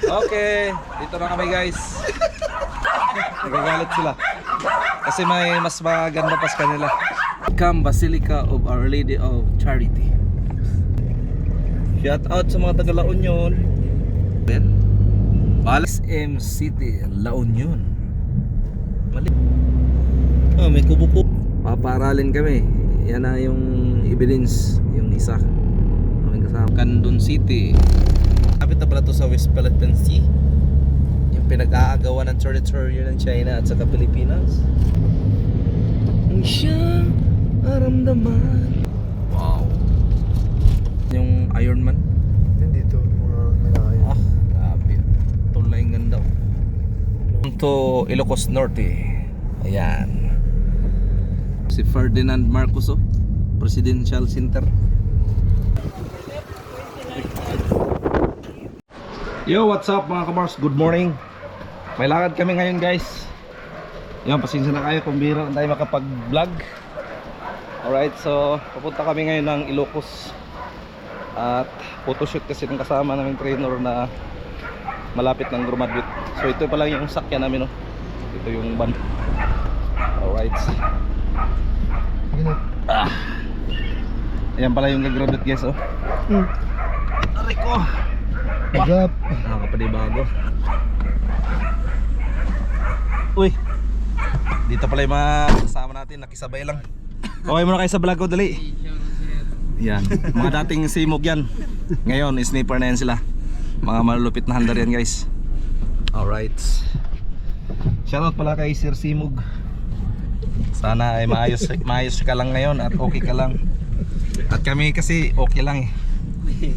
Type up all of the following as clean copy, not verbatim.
Okay, dito na kami guys. Nagagalit sila. Kasi may mas maganda pa sa kanila. Welcome Basilica of Our Lady of Charity. Shout out sa mga taga La Union. SM City, La Union. Mali. Oh, may kubo-kubo. Paparalin kami. Yan na yung evidence, yung isa. Aming kasama. Candon City. Kapit na pala to sa West Philippine Sea. Yung pinag-aagawan ng territory ng China at saka Pilipinas. Ang siya aramdaman. Wow. Yung Iron Man. Nandito mga nag-aayos. Ah, grabe. Tulay ng ganda. To Ilocos Norte. Ayan. Si Ferdinand Marcos, oh. Presidential Center. Yo, what's up mga kamars? Good morning. May lakad kami ngayon guys. Yan, pasensya na kayo kung bihira na tayo makapag-vlog. Alright, so papunta kami ngayon ng Ilocos. At photoshoot kasi ng kasama naming trainer na malapit ng graduate. So ito pa lang yung sakyan namin, no? Ito yung van. Alright. Ah. Ayan pala yung graduate guys, oh. Aray ko. Agap. Nakakapanibago. Uy, dito pala yung mga kasama natin, nakisabay lang. Okay muna kayo sa vlog ko, dali. Yan, mga dating simog yan. Ngayon, sniper na yan sila. Mga malulupit na handler yan guys. Alright. Shoutout pala kay Sir Simog. Sana ay maayos ka lang ngayon at okay ka lang. At kami kasi okay lang eh.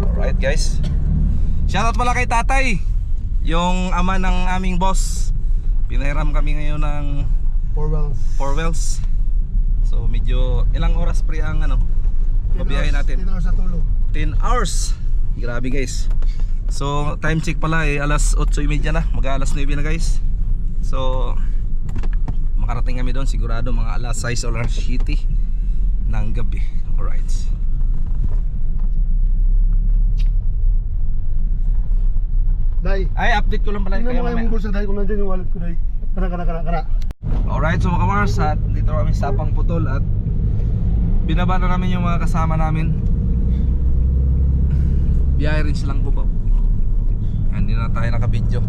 Alright guys. Shoutout pala kay tatay, yung ama ng aming boss. Pinahiram kami ngayon ng 4 wells. So medyo ilang oras pre ang ano pabiyahin natin. 10 hours sa tulog. 10 hours. Grabe guys. So time check pala eh, alas 8:30 na, mag-alas 9 na guys. So makarating kami doon sigurado mga alas 6 or alas 7 ng gabi. Alright. Day. Ay, update ko lang pala Tingnan kayo mo kayo mamaya. mong bulsa, Day, kung nandiyan yung wallet ko, Day. Kana. Alright, so mga kamars, at dito kami sa Sapang Putol at binaba na namin yung mga kasama namin. Biyahe rin silang Cubao. Hindi na tayo nakabidyo.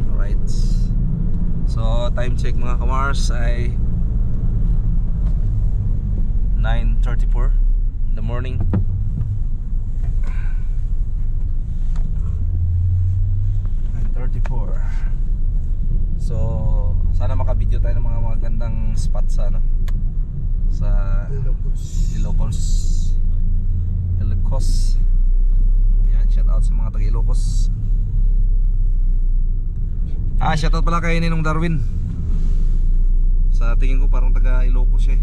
Alright. So time check mga kamars ay 9:34 in the morning. So sana makabidyo tayo ng mga magandang spot sa ano, sa Ilocos. Yan, shout out sa mga taga Ilocos. Shout out pala kay Ninong Darwin. Sa tingin ko parang taga Ilocos siya eh.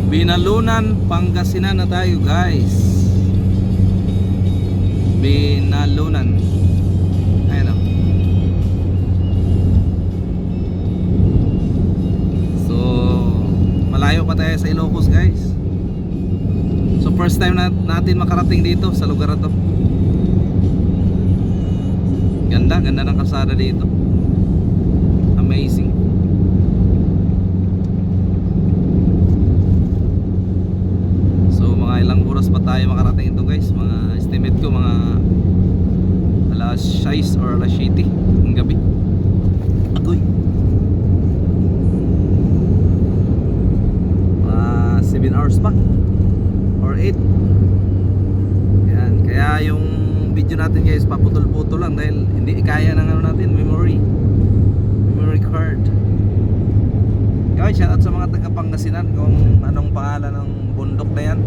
Binalunan, Pangasinan na tayo guys. Binalunan. Ayan o. So malayo pa tayo sa Ilocos guys. So first time natin makarating dito sa lugar na to. Ganda ng kalsada dito. Amazing. Ilang oras pa tayo makarating ito guys. Mga estimate ko mga alas 6 or alas 7 ng gabi. Agoy. 7 hours pa or 8. Kaya yung video natin guys paputol-putol lang dahil hindi kaya ng ano natin, memory card. Guys, shoutout sa mga taga Pangasinan kung anong pangalan ng bundok na yan.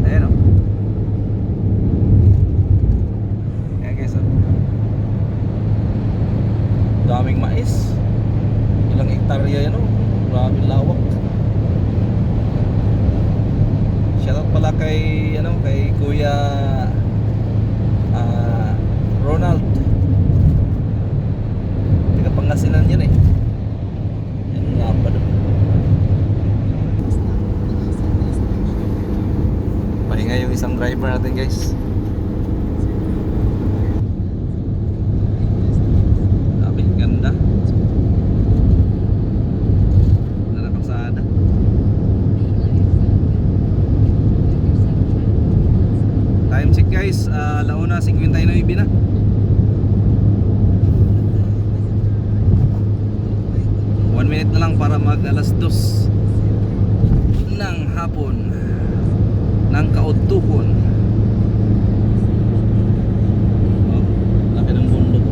Ayan o. Ayan guys, oh. Daming mais. Ilang hektarya yan o. Maraming lawak. Shoutout pala kay kay Kuya Ronald. Taga Pangasinan yan eh. Yan nga pa doon. Pahinga yung isang driver natin guys. Sabi, ganda. Ganda na kalsada. Time check guys, 1:59 na. One minute na lang para mag 2:00 ng hapon ng kaudtuhon. Oh, laki ng bundok.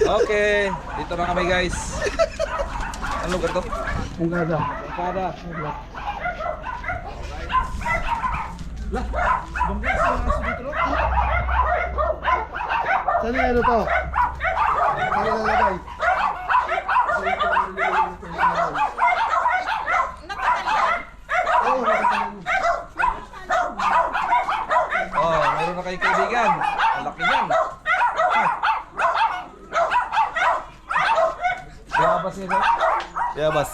Okay, dito na kami guys. Ano lugar to? Bungkada. Kada. Lah, bangga sa mga dito. Saan yung ano to? Saan yung lalagay? Oo, nakatalian. Oh, meron na kayong kaibigan. Malaki yan. Yabas nito. Yabas.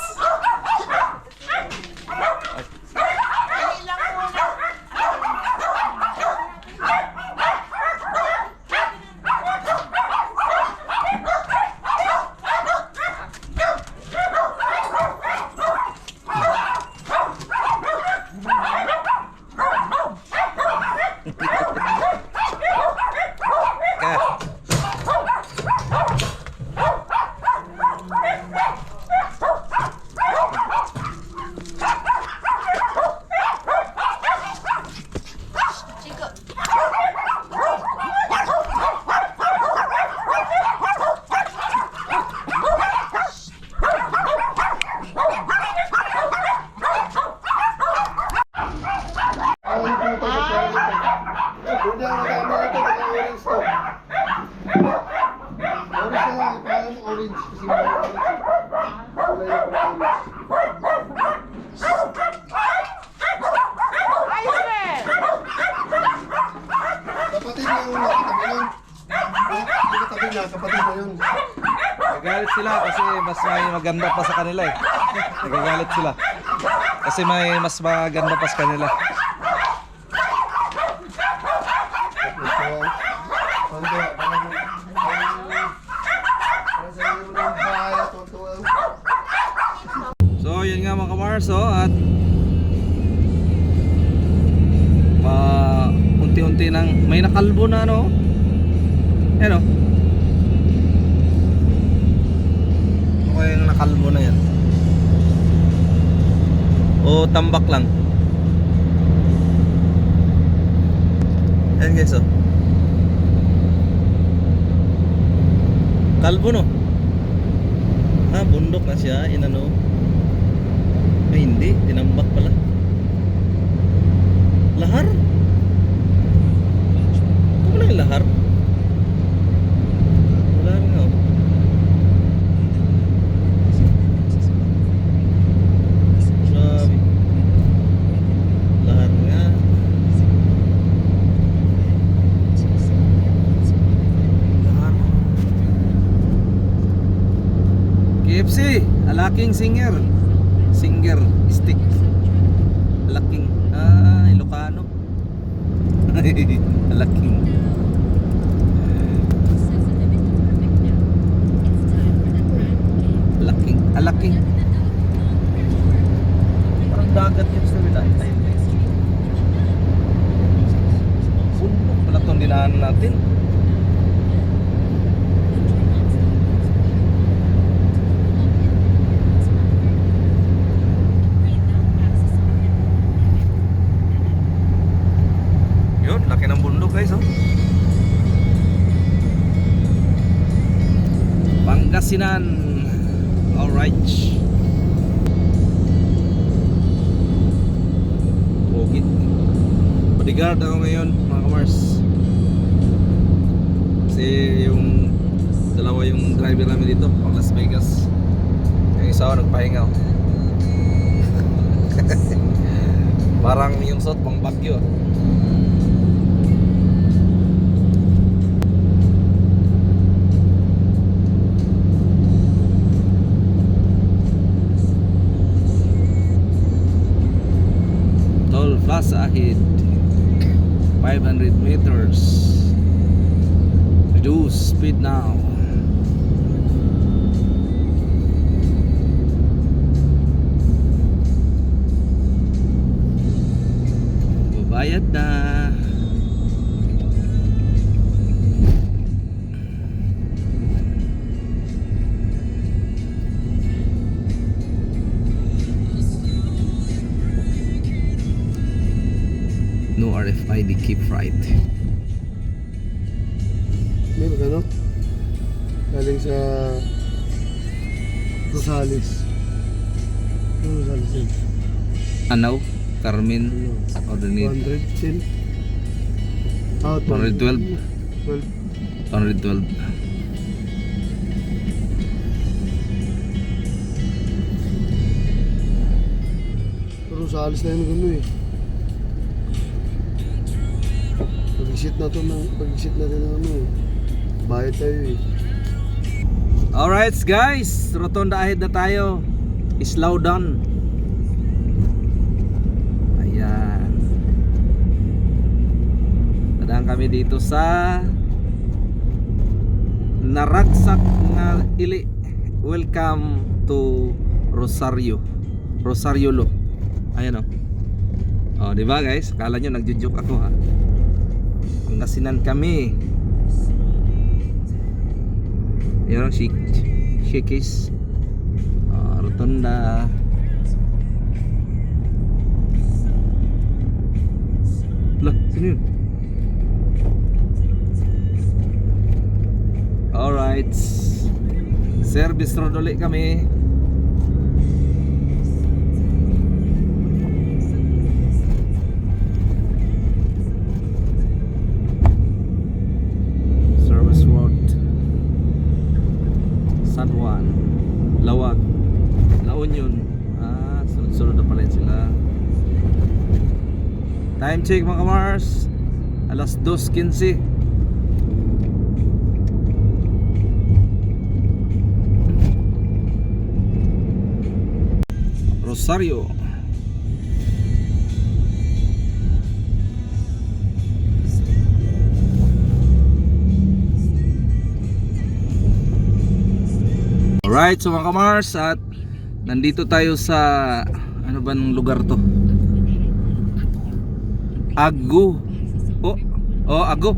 Hindi ang nagamit ito, naka-orange to. Orange na lang, ipahalan mo orange. Kasi may orange. Kulay yung orange. Kapatid niya yung nakatabi nun. Yung nakatabi niya, kapatid na yun. Nagagalit sila kasi mas may maganda pa sa kanila eh. Nagagalit sila. Kasi may mas maganda pa sa kanila. So yun nga mga kamarso at unti-unti nang may nakalbo na ano. Yan o. Okay yung nakalbo na yan. O tambak lang. Yan guys oh. Kalbo no. Ah, bundok na siya, inano. Ay hindi, tinambak pala. Lahar? Ito pala yung lahar. Wala rin nga. Grabe. Lahar nga. Lahar. KFC, alaking singer. Singer stick. Alaking. Ah, Ilocano. Alaking. Alaking. Alaking. Parang dagat yun sa wilayah. Bundok pala itong dinaanan daan natin. Yun, laki ng bundok guys, oh. Pangasinan. Alright. Pogit. Bodyguard ako ngayon, mga kamars. Kasi yung dalawa yung driver namin dito, pang Las Vegas. Yung isa ako nagpahinga. Parang yung suot pang Baguio. Plus ahead 500 meters. Reduce speed now. Babayad na. No RFID, keep right. May magano? Galing sa Rosales. Ano Rosales yun? Anaw, Carmen, Ordinate. 210. 112. 12. 112. Rosales na yun gulo eh. Pag-exit natin ng ano, bayad tayo eh. Alright guys, rotonda ahead na tayo. Slow down. Ayan. Nadaan kami dito sa Naraksak nga ili. Welcome to Rosario. Rosario Lo. Ayan o. Oh, di ba guys? Akala nyo nagjujuk ako ha. Pangasinan kami. Yun ang shikis. Rotonda. Lah, sini yun. Alright. Service road ulit kami. San Juan, Lawag, La Union. Sunod-sunod na pala yun sila. Time check mga kamars, alas 2:15. Rosario. Alright, so mga kamars, at nandito tayo sa ano ba ng lugar to? Ago. Ago.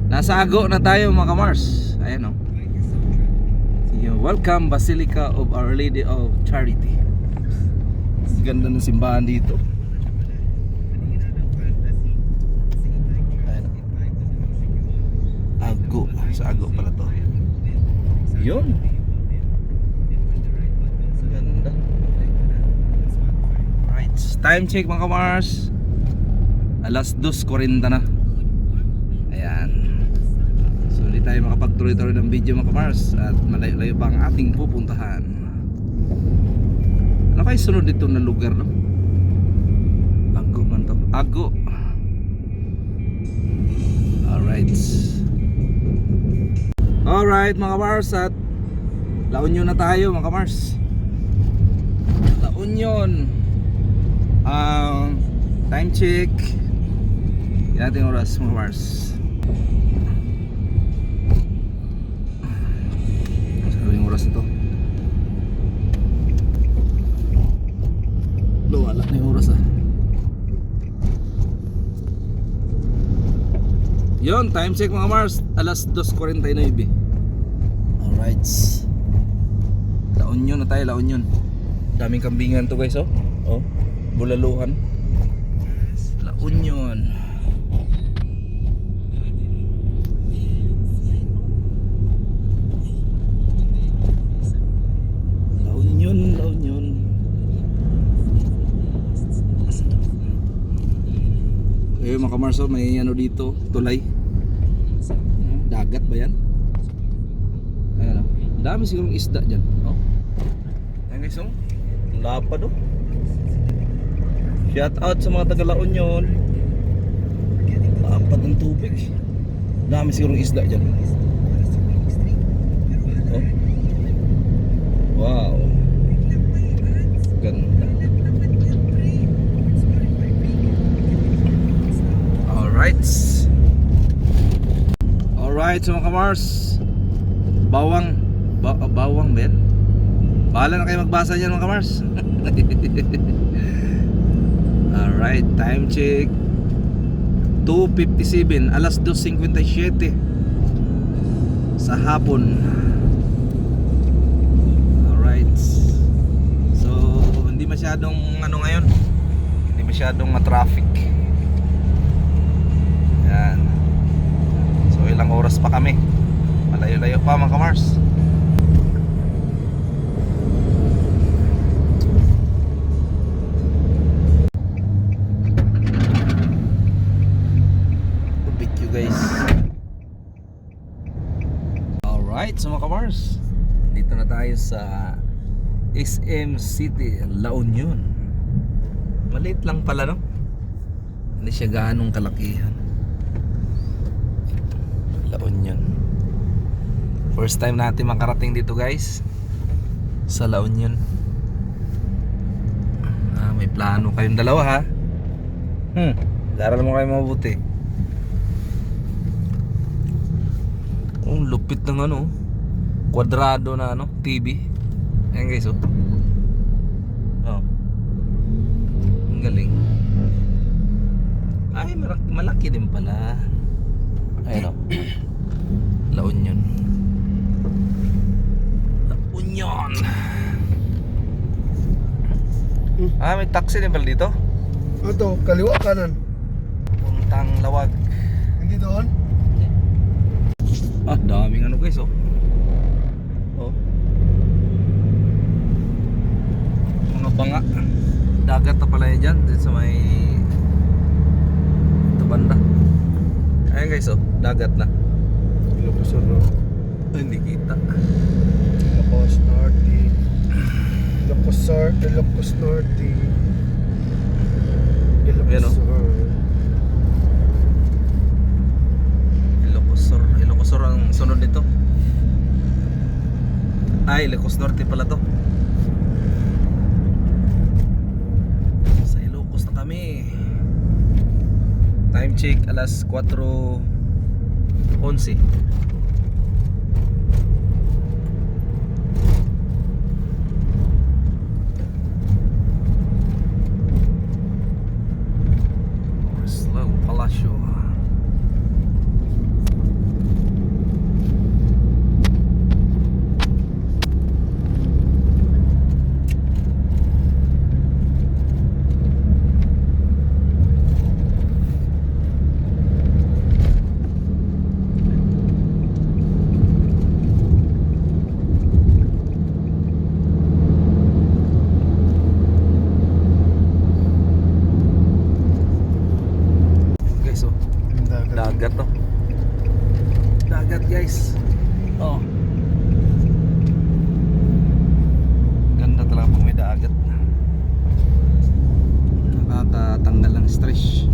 Nasa Ago na tayo mga kamars. Ayan o. Welcome Basilica of Our Lady of Charity. Ganda ng simbahan dito. Ayan o. Ago. Sa Ago pala to. Yun. Ganda. Right. Time check mga kamars. Alas 2:40 na. Ayan. So hindi tayo makapagtuloy-tuloy ng video mga kamars. At malayo-layo pa ang ating pupuntahan. Ano kayo sunod dito na lugar, no? Ago man to. Ago. Alright. Alright mga kamars, at La Union na tayo mga kamars. La Union. Time check. Yan natin oras mga kamars. Ano yung oras nito? Wala na yung oras ah. Yun, time check mga Mars, alas 2:49. Alright. La Union na tayo, La Union. Daming kambingan to guys, oh. Oh, bulaluhan. La Union. La Union, La Union. Eh mga Mars, oh, may ano dito, tulay. Dagat ba yan? Ayan, oh. Dami sigurong isda dyan, oh. Ayan guys, oh. Ang lapad, oh. Shout out sa mga taga La Union. Lapad ng tubig. Dami sigurong isda dyan, oh. Wow, ganda. Alright so mga kamars, bawang ba yan? Bahala na kayo magbasa dyan mga kamars. Alright, time check 2:57, alas 2:57 sa hapon. Alright, so hindi masyadong ano ngayon, hindi masyadong traffic. Yan. So ilang oras pa kami, malayo-layo pa mga kamars. Upit you guys. Alright, so mga kamars, dito na tayo sa SM City, La Union. Maliit lang pala, no? Hindi siya ganong kalakihan. La Union. First time natin makarating dito guys, sa La Union. May plano kayong dalawa ha. Daral mo kayo mabuti. Lupit ng ano, kwadrado na ano, TV. Ayan guys, oh. Oh. Ang galing. Ay, malaki din pala. Ayun, oh. La Union. La Union. May taxi din pala dito. Ito, kaliwa kanan. Puntang Lawag. Hindi doon? Daming ano guys, oh. Oh. Mga banga. Dagat na pala yan dyan, dito sa may ito banda. Ayan guys, oh, dagat na. Ilocos Norte. Hindi kita. Ilocos Norte. Ilocos Norte. Ilocos Norte. Ayan, oh. Ilocos Sur ang sunod nito. Ay, Ilocos Norte pala to. Sa Ilocos na kami. Time check alas 4:11. Slow Palacio. Dagat to. Dagat guys. Oh. Ganda talaga pag may dagat. Nakakatanggal ng stress.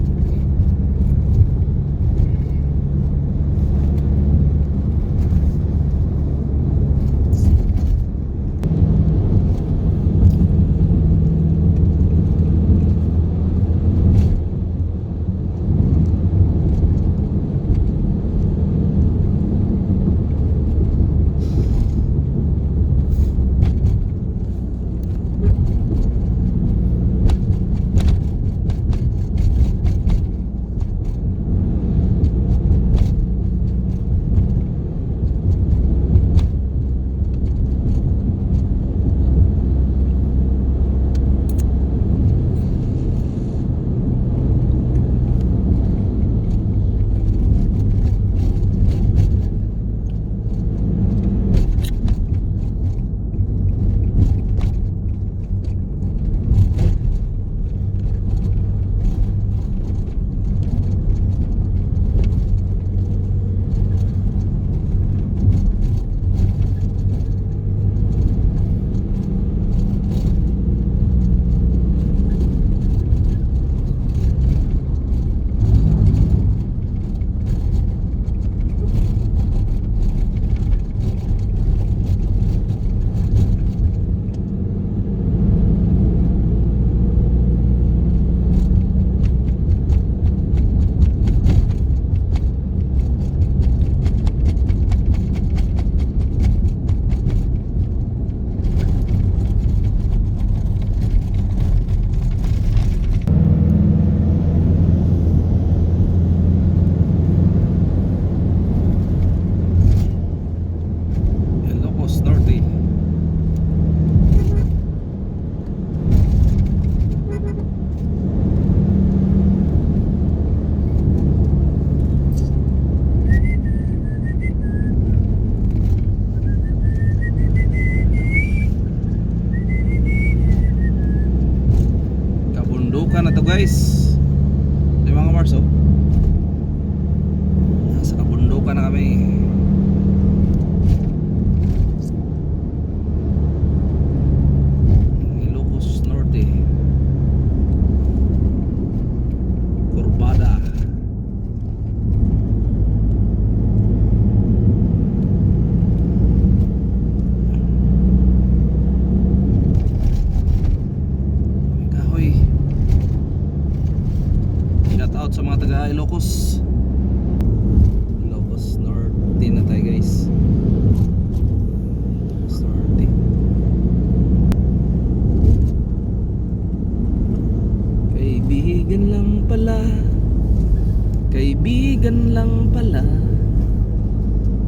out sa mga taga Ilocos. Ilocos Norte na tayo guys. Ilocos Norte. Kaibigan lang pala. Kaibigan lang pala.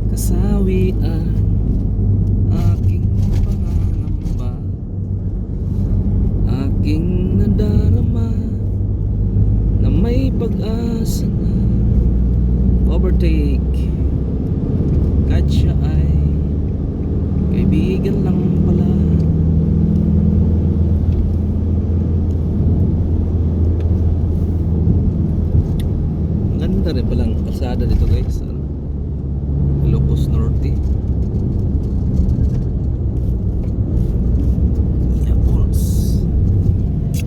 Kasawian aking pangangamba. Aking nadarama na may pag-asa na overtake. Kahit siya ay kaibigan lang pala. Ang ganda rin palang kalsada dito guys. Ano? Ilocos Norte. Ilocos.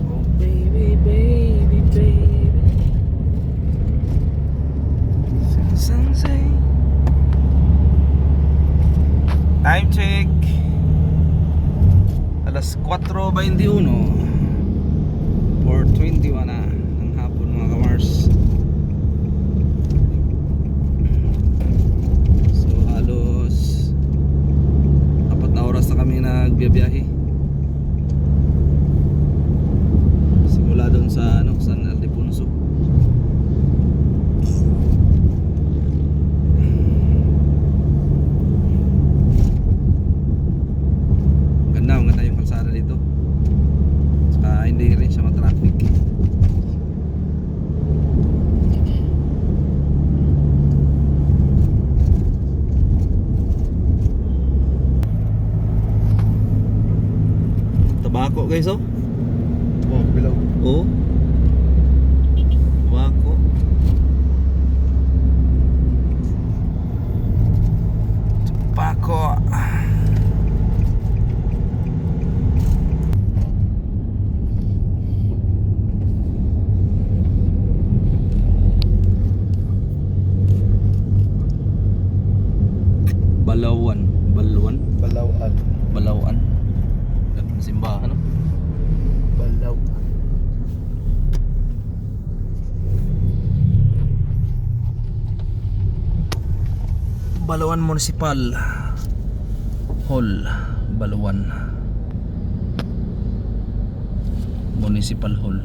Oh baby, baby, baby. Sunset. Time check. Alas 4:21. 4:21 na ng hapon mga kamars. So halos 4 na oras na kami nagbiyahe. Simula doon sa San Ildefonso. Maganda yung kalsada dito. Saka hindi rin siya matraffic. Tabako guys oh. Oh, bilaw. Oh. Tabako. Tabako. Balawan. Balawan. Balawan. Simbahan no? Balawan. Balawan Municipal Hall. Balawan Municipal Hall.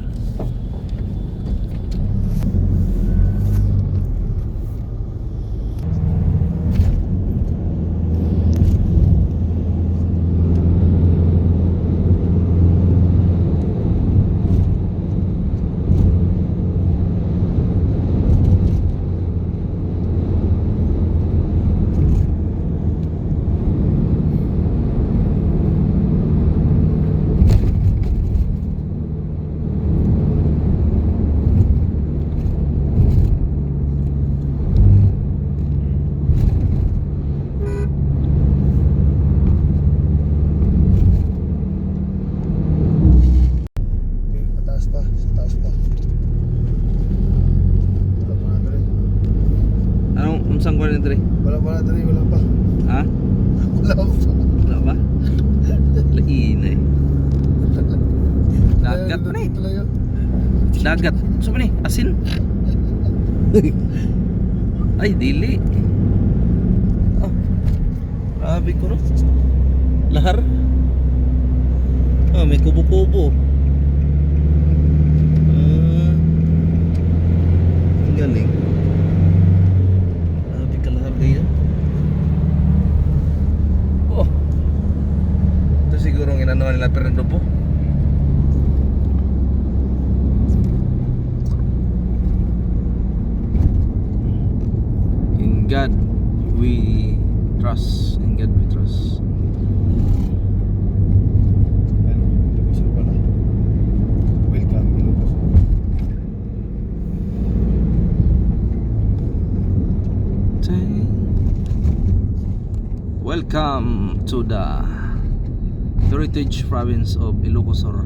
Sa taas pa. Wala pa na rin. Anong unsang ko nito rin? Wala pa. Ha? Wala pa. Wala ba? Laina eh. Dagat pa na eh. Talaga. Dagat. Gusto mo ni? Asin. Ay, dili. Oh. Grabe ko no. Lahar. Ah, may kubo-kubo. Ang galing. Grabe ka lahar kayo. Oh. Ito siguro ang inano nila Fernando po. In God we trust. In God we trust. Ilocos pala. Welcome, Ilocos. Welcome to the Heritage Province of Ilocosur.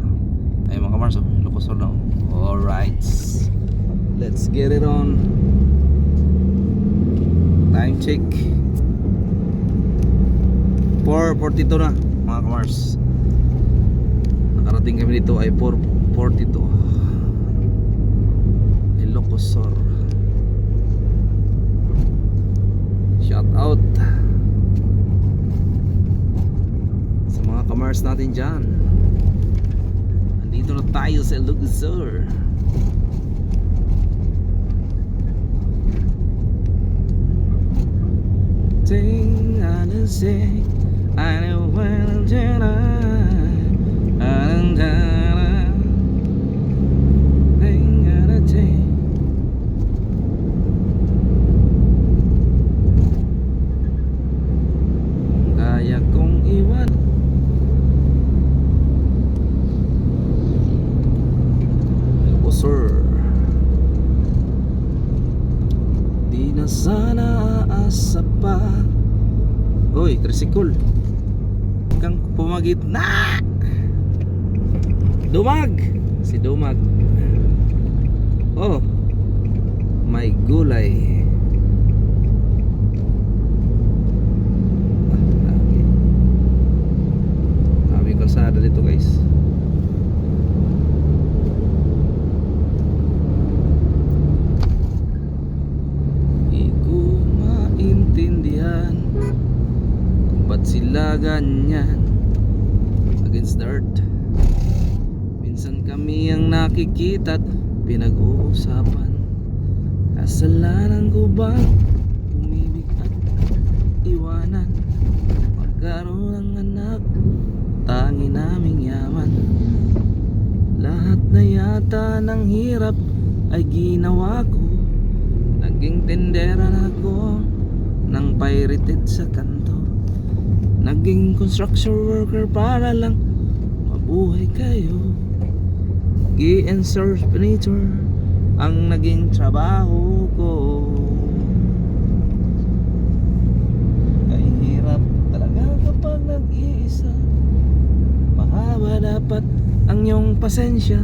Ay mga kamarso, Ilocosur daw. Alright, let's get it on. Time check 4:42 na mga kamars. Nakarating kami dito ay 4:42. Ilocos Ilocosur. Shout out sa mga kamars natin dyan. Andito na tayo sa Ilocosur. Sing, I sing, I know when kaya kong iwan. Ilocosur. Di na sana aasa pa. Hoy, tricycle. Kang pumagit na. Dumag. Si Dumag. Oh. May gulay. Dami kalsada dito, guys. Di ko maintindihan kung ba't sila ganyan against the earth. Minsan kami ang nakikita't pinag-uusapan. Kasalanan ko bang umibig at iwanan? Magkaroon ng anak, tangi naming yaman. Lahat na yata ng hirap ay ginawa ko. Naging tendera na ako ng pirated sa kanto. Naging construction worker para lang mabuhay kayo. Gi-insert furniture ang naging trabaho ko. Ay hirap talaga kapag nag-iisa. Mahaba dapat ang iyong pasensya.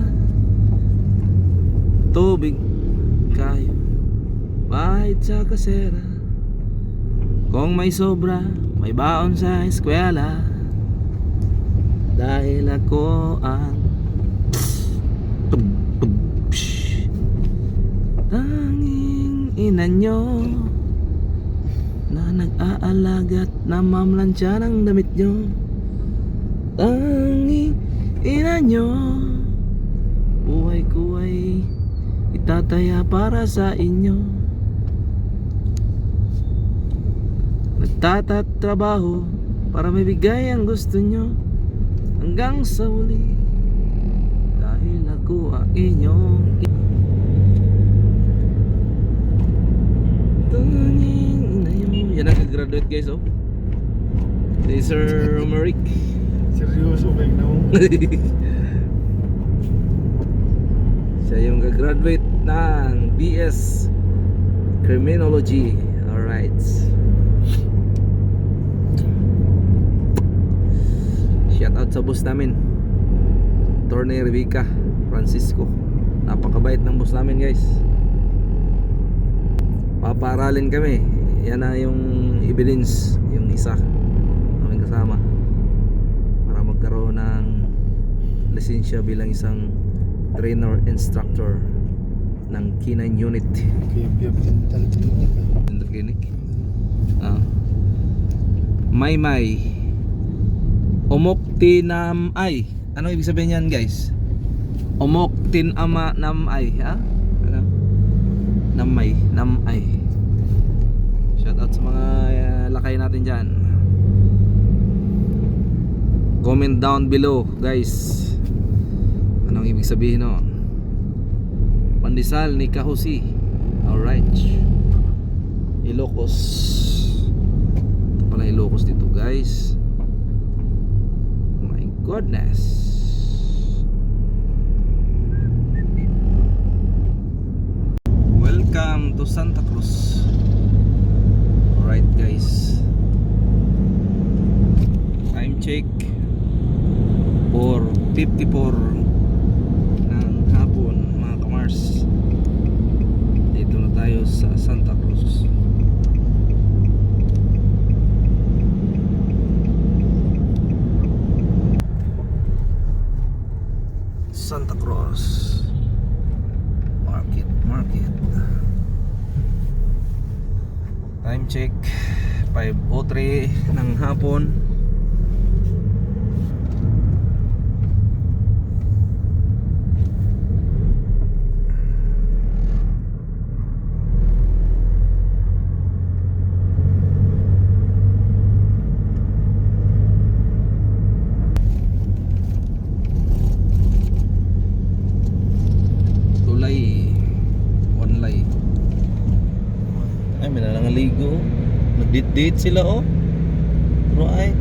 Tubig kayo, bahit sa kasera. Kung may sobra, may baon sa eskwela. Dahil ako ang tanging ina nyo na nag-aalagat na mamlansya ng damit nyo. Tanging ina nyo, buhay ko ay itataya para sa inyo. Nagtatatrabaho para mabigay ang gusto nyo hanggang sa huli. Dahil ako ang inyong tanging ina nyo. Yan ang graduate, guys, oh. Si Sir Romeric. Seryoso kayo na mo. Siya yung gagraduate ng BS Criminology. Alright. Shout out sa boss namin, Attorney Rebecca Francisco. Napakabait ng boss namin, guys. Papaaralin kami. Yan na yung evidence, yung isa aming kasama, para magkaroon ng lisensya bilang isang trainer instructor ng K9 unit. Kaya dental clinic. Dental clinic. May Umoktinamay. Ano ibig sabihin yan, guys? Umoktinamay, ha? Ano? Namay. Shout out sa mga lakay natin dyan. Comment down below, guys. Anong ibig sabihin, no? Pandesal ni Kahusi. Alright. Ilocos. Ito pala Ilocos dito, guys. My goodness. Welcome to Santa Cruz. Alright, guys. Time check 4:54 ng hapon, mga kamars. Dito na tayo sa Santa Cruz. Santa Cruz Market. Time check 5:03 ng hapon. Tulay Wanlay. Ay, may nangaligo. Nag-date sila oh. Pero ay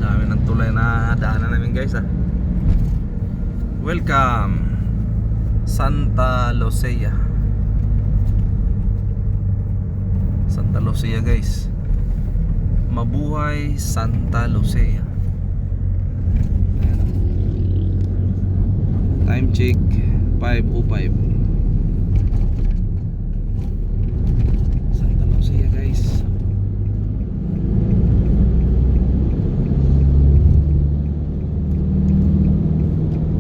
dami ng tulay na daanan namin guys ah. Welcome Santa Lucia. Santa Lucia guys. Mabuhay Santa Lucia. Ayan. Time check 5:05. Santa Lucia guys.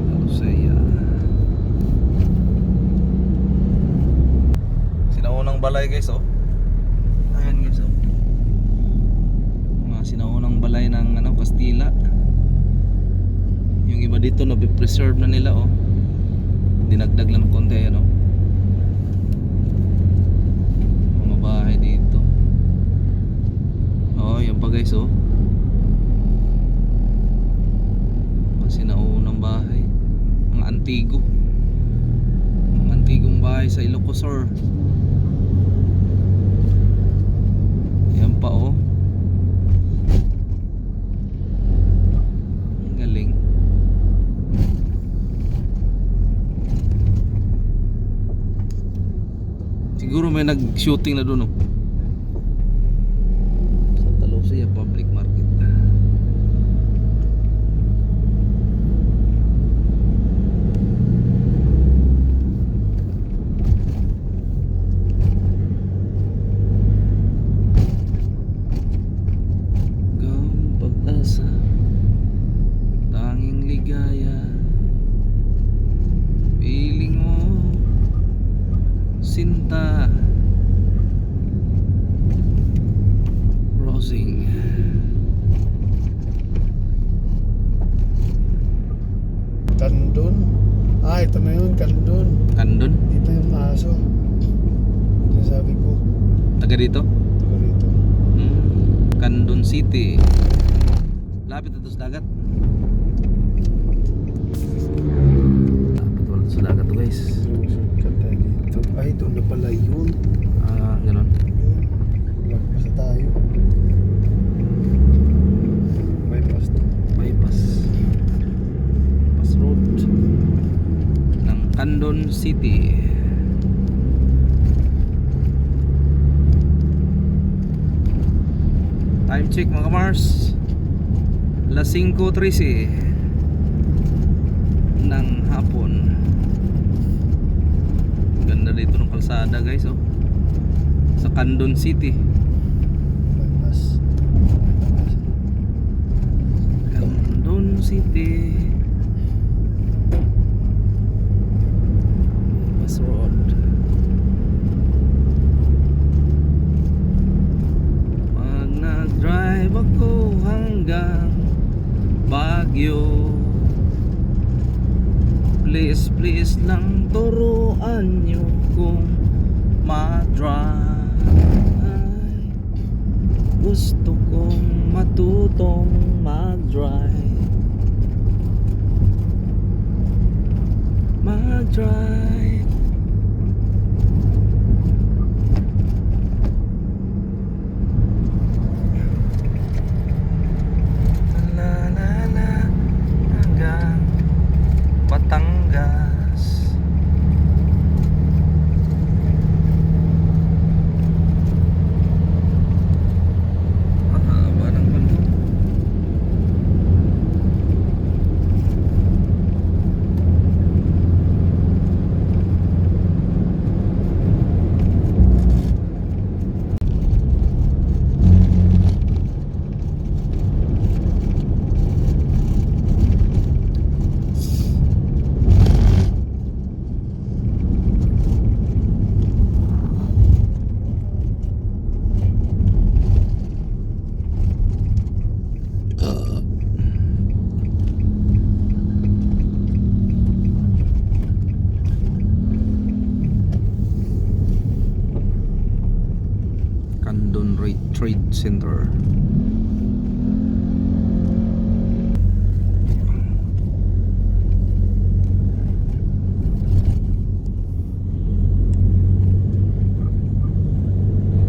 Santa Lucia. Sinaunang balay guys oh. Ayan guys oh. Mga sinaunang balay ng Kastila. Yung iba dito na preserve na nila oh. Dinagdag lang ng konti ano. Mga bahay dito. Oh, yan pa guys oh. Kasi naunang bahay. Mga antigo. Mga antigong bahay sa Ilocos Sur. Yan pa oh. Ang galing. Siguro may nag-shooting na doon oh. Santa Lucia Public Market. Gawang pag-asa, tanging ligaya, piling mo Sinta Crossing. Kandun. Ah, ito na yun, Kandun. Kandun? Dito yung aso. Sabi ko, Taga dito? ito rito. Kandun City. Lapit ito sa dagat. Lapit wala sa dagat to guys. Kanta dito. Ay, doon na pala yun. Ah, ganun. Lagpas na tayo. Bypass to. Bypass. Bypass road ng Kandun City. Time check mga Mars. Alas 5:13 ng hapon. Ganda dito ng kalsada guys oh. Sa Kandun City. Bypass. Kandun City. Bypass road. Pag nag-drive ako hanggang Baguio, please lang turuan nyo kung ma-drive. Gusto kong matutong mag-drive. Mag-drive. La la la hanggang Batangas. Ang haba ng bundok. Center.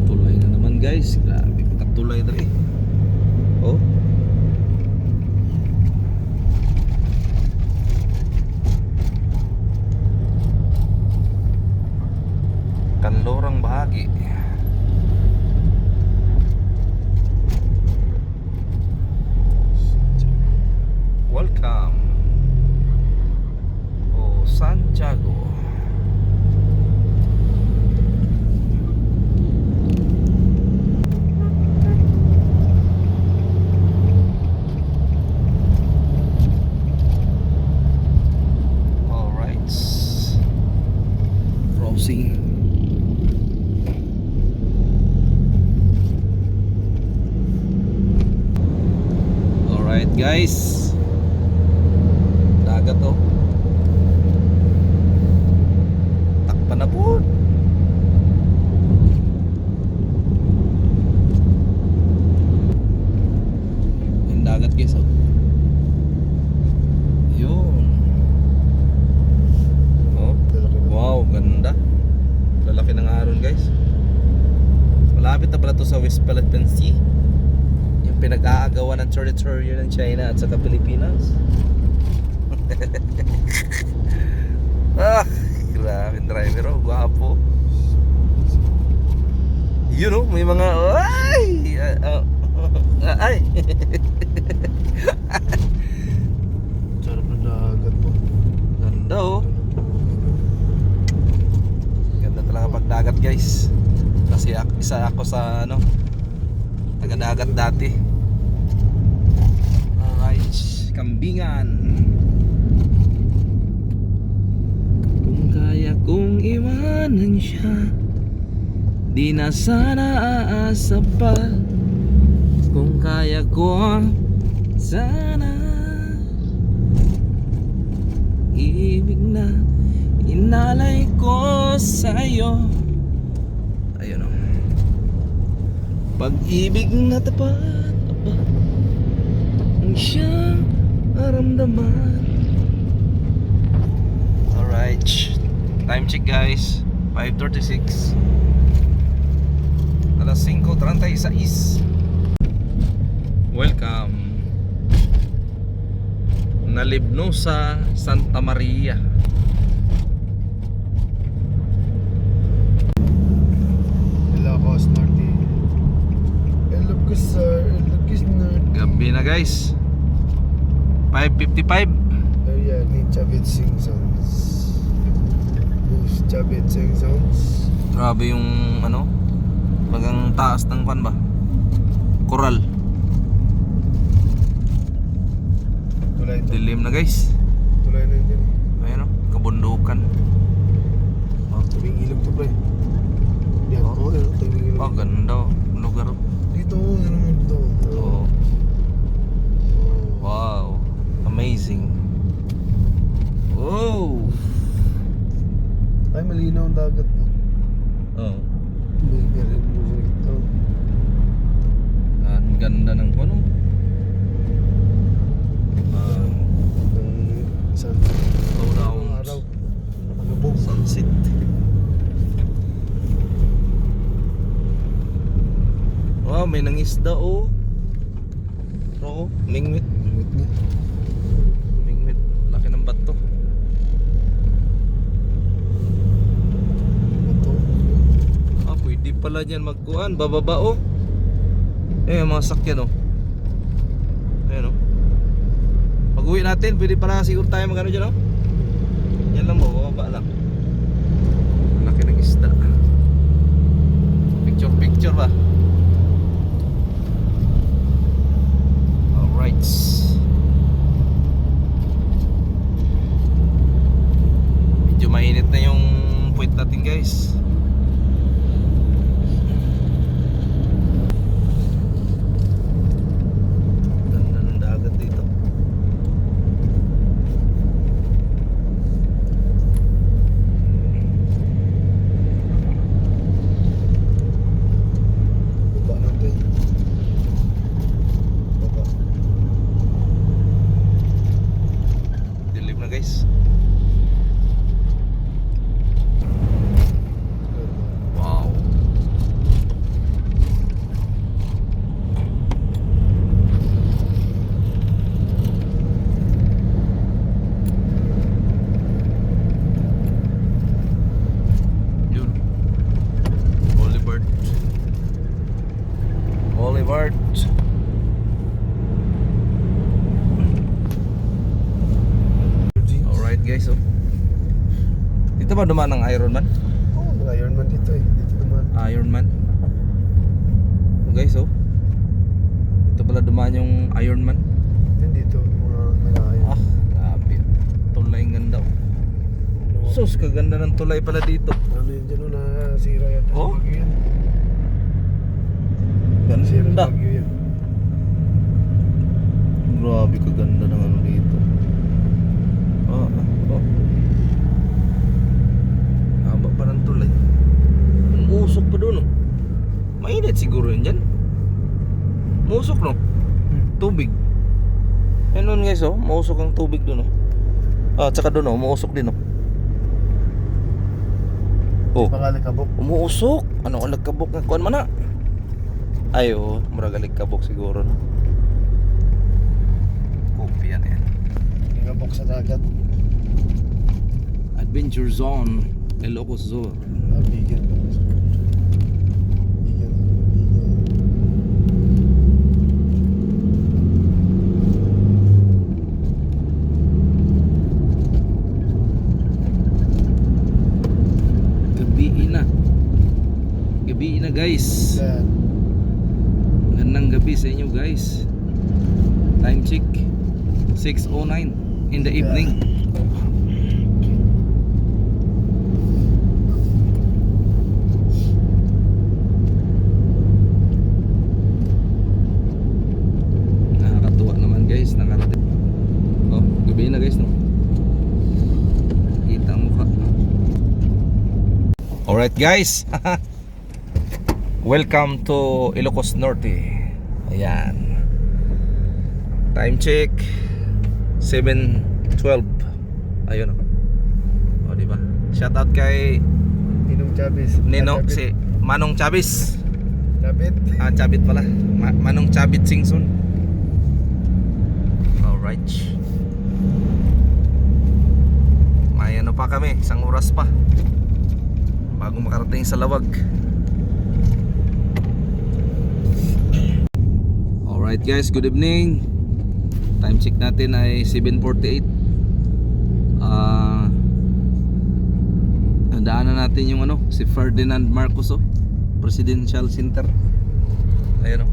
Tulay na naman guys. Grabe katulay dali. Oh. Kanlurang bahagi. Welcome. Oh, Santiago. All right. Crossing. All right, guys. Dagat oh. Takpan na po. Yung dagat guys oh. Yun. Oh. Wow, ganda. Lalaki ng aron guys. Malapit na pala to sa West Philippine Sea. Yung pinag-aagawan ng territory ng China at saka Pilipinas. Ah, grabe driver oh, guwapo. You know, may mga ay, ay. Sarap na dagat po. Ganda oh. Ganda talaga pag dagat guys. Kasi isa ako sa ano, taga-dagat dati. Alright, Kambingan. Kung kaya kong iwanan siya, di na sana aasa pa. Kung kaya ko sana, ibig na inalay ko sa'yo. Ayun o. Pag-ibig na tapat ba ang siyang maramdaman. Alright, time check guys, 5:36. Alas 5:36. Welcome Nalibnosa, Santa Maria. Ilocos Norte. Ilocos sir, Ilocos Norte. Gabi na guys, 5:55. Area ni Chavit Sing Sons. Chavit Sing Sons. Grabe yung ano, bagang taas ng kwan ba? Coral. Tulay ito. Dilim na guys. Tulay na yun. Ayun o, kabundukan. Tabing ilog to pre. Yan po, yan. Tabing ilog. Oh, ganda oh, lugar oh. Dito, yan naman dito. Oh. Wow, amazing. Oh. Ay, malinaw ang dagat po. Oh. May meron mo ito. Ang ganda ng ano. Isang Slow down. araw. Lubog. Sunset. Wow, may nangisda oh. Oo, mingwit. Ingit niya. Mingwit. Laki ng bato. Ito. Ah, pwede pala dyan magkuhan. Bababa oh. Eh, mga sakyan oh. Ayan oh. Pag uwi natin, pwede pala siguro tayo magano dyan oh. Yan lang, bababa lang. Laki ng isda. Picture ba? Alright. Medyo mainit na yung puwet natin guys. Ganda ng dagat dito. Baba natin. guys. Wow. Yun. Boulevard. Boulevard. Alright guys, oh. Dito ba dumaan ng Ironman? Oo, mga Ironman dito eh. Dito naman. Ironman. Oh, guys, oh. Ito pala dumaan yung Ironman. Yan dito, mga malayo. Ah, grabe. Tulay ang ganda, oh. Sus, kaganda ng tulay pala dito. Ano yun dyan, nasira yata Oh? sa bagyo yan. Nasira Ganda. sa bagyo yan. Grabe, kaganda ng ano dito. Oh. Haba pa ng tulay. Ang usok pa doon, oh. Mainit siguro yun dyan. Musok, no? Tubig. Ayun nun guys, oh. Mausok ang tubig doon, oh. Ah, tsaka doon, oh. Mausok din, oh. Oh. Baka kabok. Umuusok. Ano ang nagkabok ng kuan man na? Ay, oh. Murag nagkabok siguro, no? Kopya na yan. Kabok sa dagat. Adventure Zone. Ilocos Zone. Bigan. Bigan. Gabi na. Gabi na guys. Yan. Magandang gabi sa inyo guys. Time check 6:09 in the evening. Nakakatuwa naman guys, nakarating. Oh, gabi na guys, no. Kita ang mukha. Alright guys. Welcome to Ilocos Norte. Ayan. Time check 7:12. Ayun, oh. Oh, di ba? Shout out kay Ninong Chavez. Nino Chavez. si Manong Chavez. Chavez. Ah, Chavit pala. Manong Chavit Singson. Alright. May ano pa kami, isang oras pa bago makarating sa Lawag. Alright guys, good evening. Time check natin ay 7:48. Nadaanan natin yung ano, si Ferdinand Marcos, oh, Presidential Center. Ayun, oh.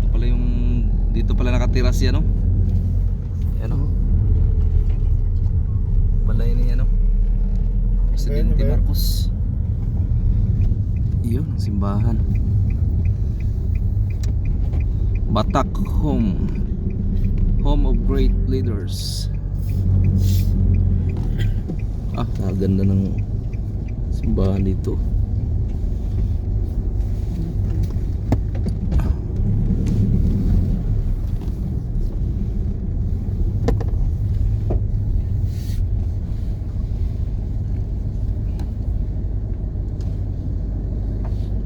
Ito pala yung dito pala nakatira si ano. Ayan, oh. Balay ni ano, Presidente Ayun, Marcos. Iyon ang simbahan. Batak Home of Great Leaders. Ah, ganda ng simbahan dito.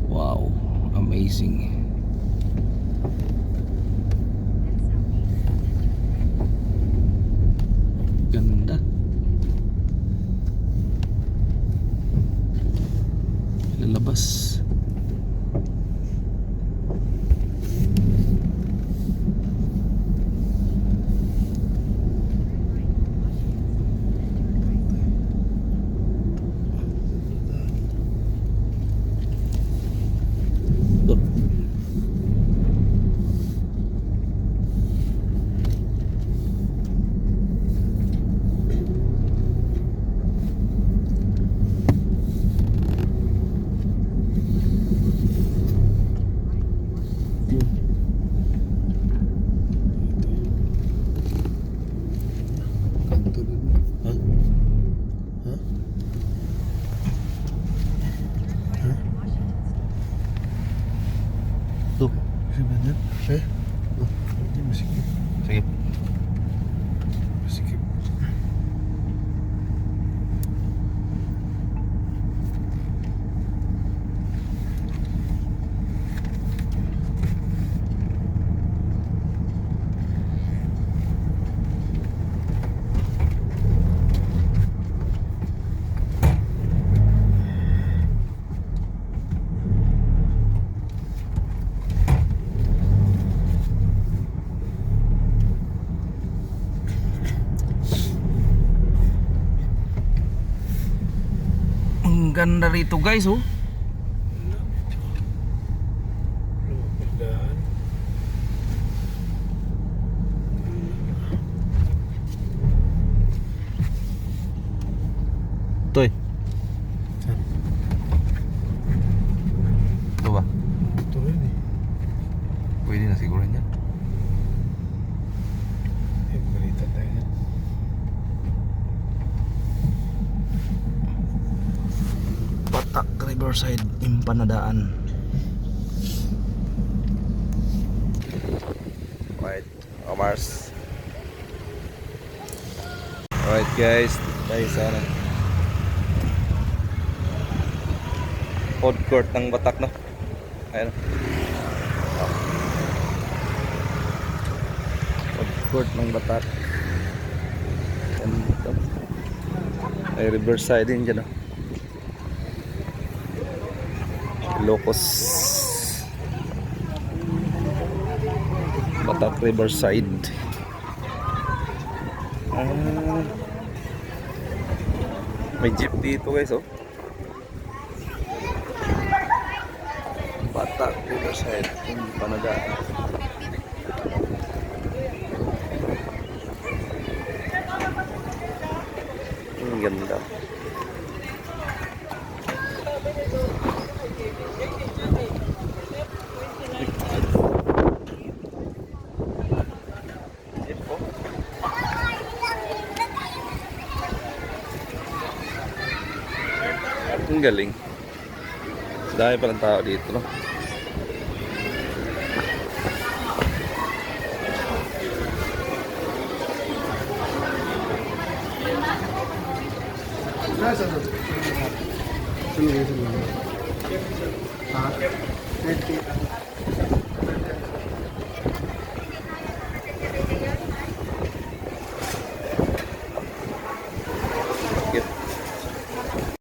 Wow, amazing. Ganda. Lalabas. Tuh. Kanto dun. Hah? Hah? Tuh. Kasi ba yan? Eh? Oh, hindi masikip. Sige. Masikip. ganda rito guys oh. Pagdaan. Toy. Saan? Ito ba? Ito rin eh. Pwede na siguro yan. Eh, balita tayo yan. Batak Riverside Impanadaan. Right, Mars. Alright guys, tayo sana. Food court ng Batak no. Ayun. Food court ng Batak. Yan ito. Ay Riverside din dyan no. Ilocos Batak Riverside. May jeep dito guys oh. Batak Riverside Impanadaan. Ang ganda. Ang galing. Dahil palang tao dito, no? Nasa doon? Saan? Ha? 20.